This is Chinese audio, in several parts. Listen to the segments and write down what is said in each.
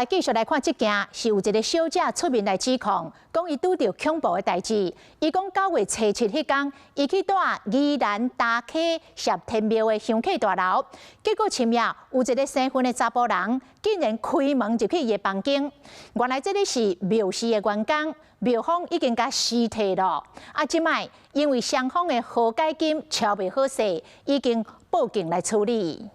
继续来看这件，是有一个小姐出面来指控，讲伊拄到恐怖的代志。伊讲9月初7迄天，伊去住宜兰大溪谢天庙的香客大楼，结果深夜有一个生分的查甫人，竟然开门入去伊的房间。原来这里是庙司的员工，庙方已经甲尸体了。即摆因为双方的和解金超未好势，已经报警来处理。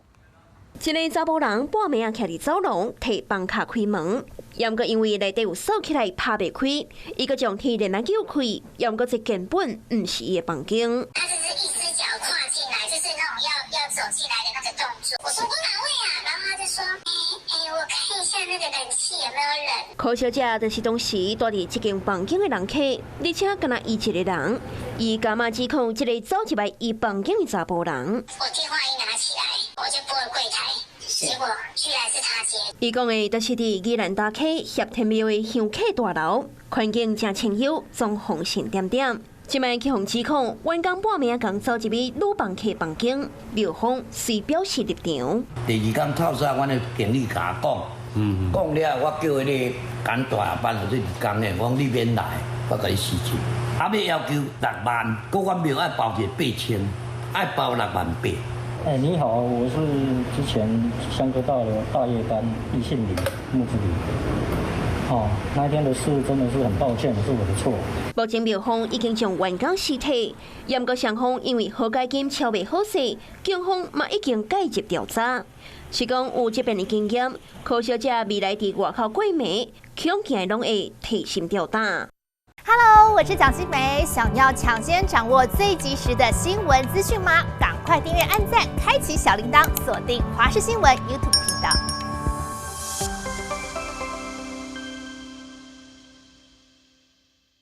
一个查甫人半暝啊，徛伫走廊，替房客开门，也毋过因为内底有锁起来，拍袂开，伊阁将铁链撬开，也毋过这根本毋是伊的房间。他就是一只脚跨进来，就是那种要走进来的那个动作。我说你哪位啊？然后他就说，我看一下那个冷气有没有冷。柯小姐就是当时住伫这间房间的人客，而且敢若伊一个人，伊干嘛指控这个走入来伊房间的查甫人？我电话一拿起来，我就拨了柜台。 结果居然是他接。伊讲的，就是伫宜兰大溪谢天庙的香客大楼，环境正清幽，装潢神点点。即摆去互指控，员工半暝刚走入去女房客房间，庙方遂表示立场。第二天透早，阮的经理甲我讲，讲了，我叫伊赶大下班或者2天的，我讲你免来，我甲你辞职。后尾要求6万，搁阮庙爱包一个8000，爱包6万8。 你好，我是之前香科道的大夜班易信里木子里。那一天的事真的是很抱歉，是我的错。目前庙方已经将员工尸体，也毋过双方因为和解金超未好势，警方嘛已经介入调查。是讲有这边的经验，柯小姐未来伫外口过暝，恐惊拢会提心吊胆。 Hello， 我是蒋欣梅。想要抢先掌握最及时的新闻资讯吗？赶快订阅、按赞、开启小铃铛，锁定华视新闻 YouTube 频道。